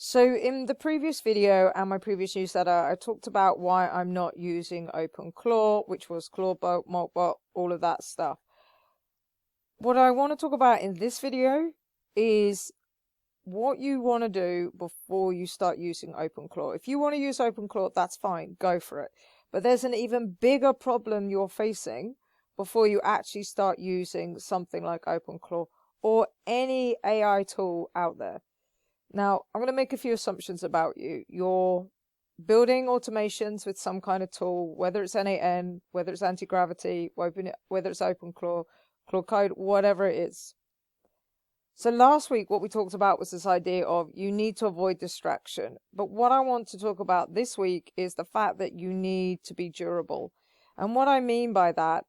So in the previous video and my previous newsletter, I talked about why I'm not using OpenClaw, which was Claude, moat, all of that stuff. What I want to talk about in this video is what you want to do before you start using OpenClaw. If you want to use OpenClaw, that's fine, go for it. But there's an even bigger problem you're facing before you actually start using something like OpenClaw or any AI tool out there. Now, I'm going to make a few assumptions about you. You're building automations with some kind of tool, whether it's NAN, whether it's anti-gravity, whether it's OpenClaw, Claude Code, whatever it is. So last week, what we talked about was this idea of you need to avoid distraction. But what I want to talk about this week is the fact that you need to be durable. And what I mean by that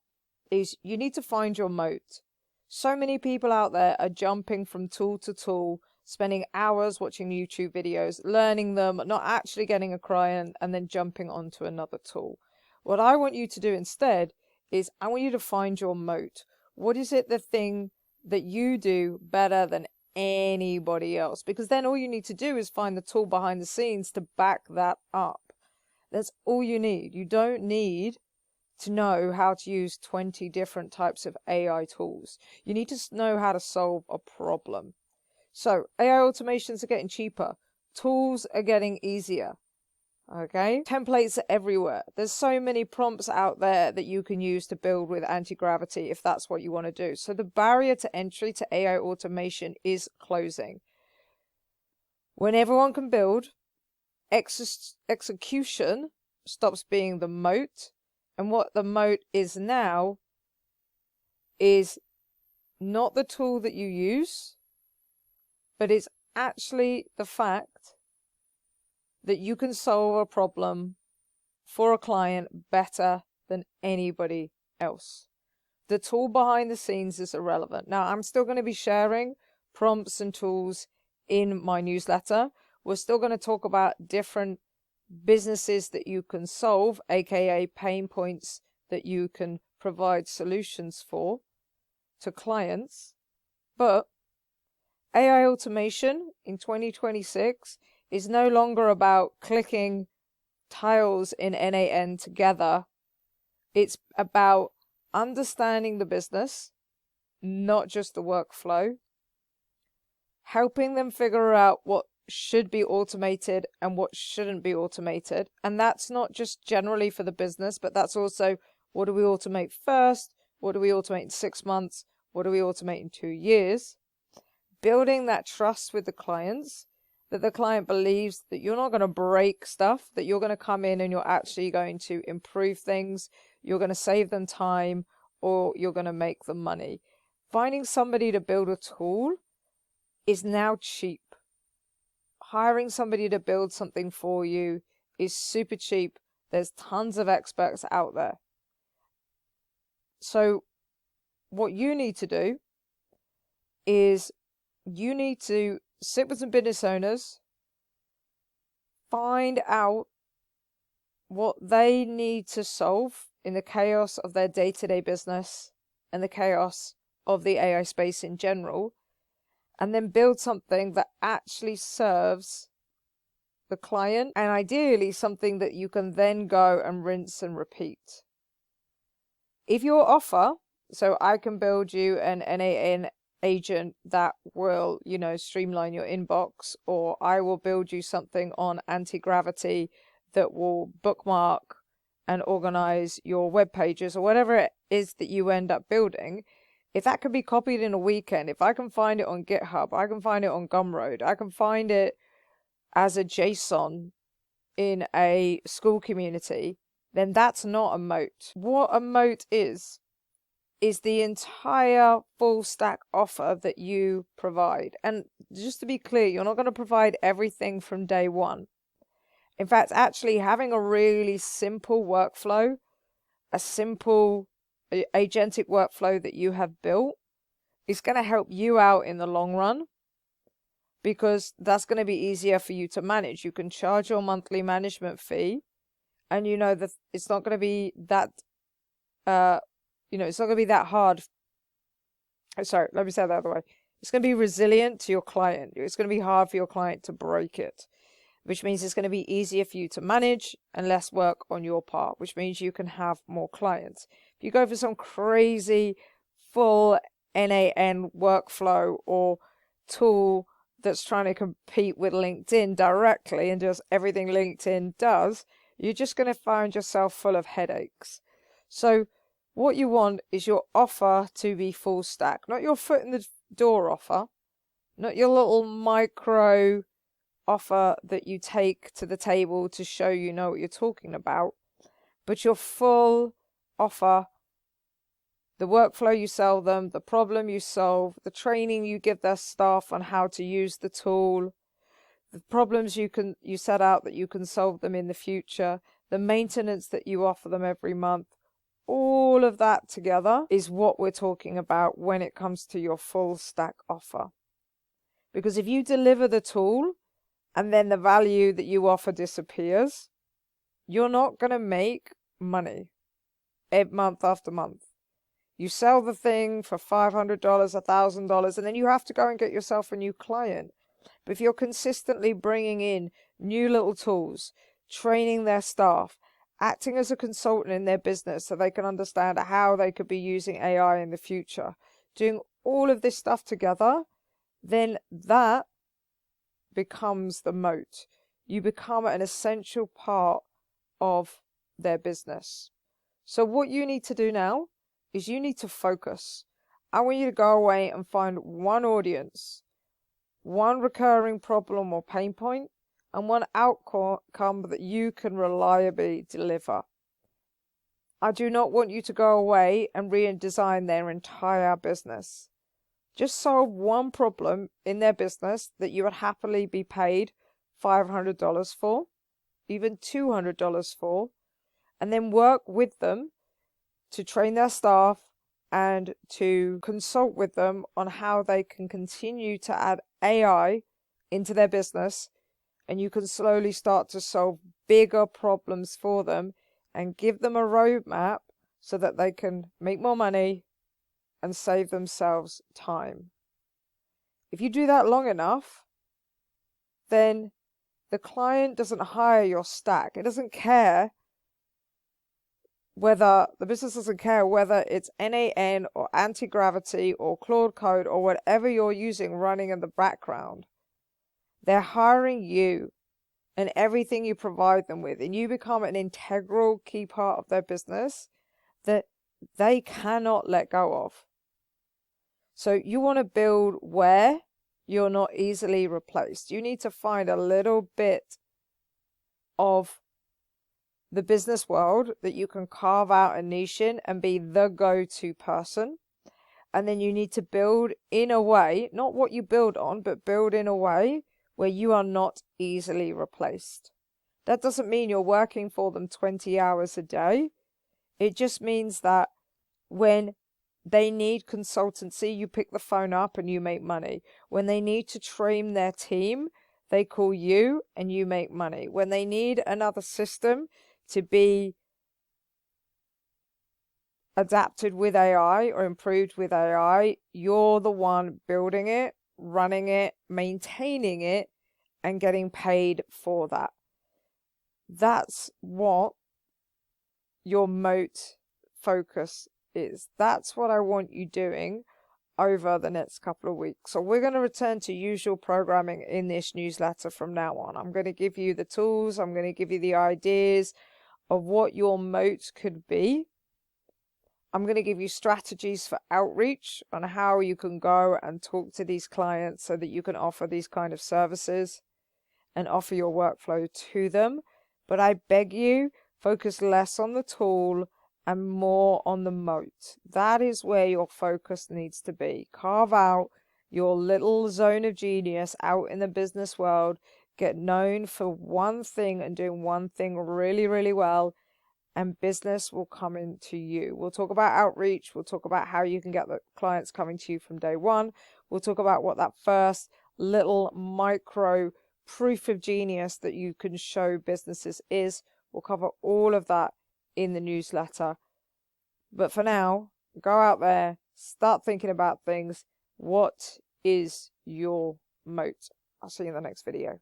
is you need to find your moat. So many people out there are jumping from tool to tool, spending hours watching YouTube videos, learning them, not actually getting a client, and then jumping onto another tool. What I want you to do instead is I want you to find your moat. What is it, the thing that you do better than anybody else? Because then all you need to do is find the tool behind the scenes to back that up. That's all you need. You don't need to know how to use 20 different types of AI tools. You need to know how to solve a problem. So AI automations are getting cheaper. Tools are getting easier. Okay, templates are everywhere. There's so many prompts out there that you can use to build with anti-gravity if that's what you want to do. So the barrier to entry to AI automation is closing. When everyone can build, execution stops being the moat. And what the moat is now is not the tool that you use, but it's actually the fact that you can solve a problem for a client better than anybody else. The tool behind the scenes is irrelevant. Now, I'm still going to be sharing prompts and tools in my newsletter. We're still going to talk about different businesses that you can solve, aka pain points that you can provide solutions for to clients. But AI automation in 2026 is no longer about clicking tiles in NAN together. It's about understanding the business, not just the workflow, helping them figure out what should be automated and what shouldn't be automated. And that's not just generally for the business, but that's also what do we automate first? What do we automate in 6 months? What do we automate in 2 years? Building that trust with the clients, that the client believes that you're not going to break stuff, that you're going to come in and you're actually going to improve things, you're going to save them time, or you're going to make them money. Finding somebody to build a tool is now cheap. Hiring somebody to build something for you is super cheap. There's tons of experts out there. So what you need to do is you need to sit with some business owners, find out what they need to solve in the chaos of their day-to-day business and the chaos of the AI space in general, and then build something that actually serves the client, and ideally something that you can then go and rinse and repeat. If your offer, so I can build you an NAN agent that will, streamline your inbox, or I will build you something on anti-gravity that will bookmark and organize your web pages, or whatever it is that you end up building. If that can be copied in a weekend, if I can find it on GitHub, I can find it on Gumroad, I can find it as a JSON in a school community, then that's not a moat. What a moat is the entire full stack offer that you provide. And just to be clear, you're not going to provide everything from day one. In fact, actually having a really simple workflow, a simple agentic workflow that you have built is going to help you out in the long run, because that's going to be easier for you to manage. You can charge your monthly management fee, and you know that it's not going to be that it's not going to be that hard. Sorry, let me say it the other way. It's going to be resilient to your client. It's going to be hard for your client to break it, which means it's going to be easier for you to manage and less work on your part, which means you can have more clients. If you go for some crazy full NAN workflow or tool that's trying to compete with LinkedIn directly and does everything LinkedIn does, you're just going to find yourself full of headaches. So what you want is your offer to be full stack, not your foot in the door offer, not your little micro offer that you take to the table to show you know what you're talking about, but your full offer, the workflow you sell them, the problem you solve, the training you give their staff on how to use the tool, the problems you set out that you can solve them in the future, the maintenance that you offer them every month. All of that together is what we're talking about when it comes to your full stack offer. Because if you deliver the tool and then the value that you offer disappears, you're not going to make money month after month. You sell the thing for $500, $1,000, and then you have to go and get yourself a new client. But if you're consistently bringing in new little tools, training their staff, acting as a consultant in their business so they can understand how they could be using AI in the future, doing all of this stuff together, then that becomes the moat. You become an essential part of their business. So what you need to do now is you need to focus. I want you to go away and find one audience, one recurring problem or pain point, and one outcome that you can reliably deliver. I do not want you to go away and redesign their entire business. Just solve one problem in their business that you would happily be paid $500 for, even $200 for, and then work with them to train their staff and to consult with them on how they can continue to add AI into their business, and you can slowly start to solve bigger problems for them and give them a roadmap so that they can make more money and save themselves time. If you do that long enough, then the client doesn't hire your stack. It doesn't care whether the business doesn't care whether it's NAN or anti-gravity or Claude code or whatever you're using running in the background. They're hiring you and everything you provide them with, and you become an integral key part of their business that they cannot let go of. So you want to build where you're not easily replaced. You need to find a little bit of the business world that you can carve out a niche in and be the go-to person. And then you need to build in a way, not what you build on, but build in a way where you are not easily replaced. That doesn't mean you're working for them 20 hours a day. It just means that when they need consultancy, you pick the phone up and you make money. When they need to train their team, they call you and you make money. When they need another system to be adapted with AI or improved with AI, you're the one building it, running it, maintaining it, and getting paid for that. That's what your moat focus is. That's what I want you doing over the next couple of weeks. So we're going to return to usual programming in this newsletter from now on. I'm going to give you the tools. I'm going to give you the ideas of what your moat could be. I'm going to give you strategies for outreach on how you can go and talk to these clients so that you can offer these kind of services and offer your workflow to them. But I beg you, focus less on the tool and more on the moat. That is where your focus needs to be. Carve out your little zone of genius out in the business world. Get known for one thing and doing one thing really, really well, and business will come into you. We'll talk about outreach. We'll talk about how you can get the clients coming to you from day one. We'll talk about what that first little micro proof of genius that you can show businesses is. We'll cover all of that in the newsletter. But for now, go out there, start thinking about things. What is your moat. I'll see you in the next video.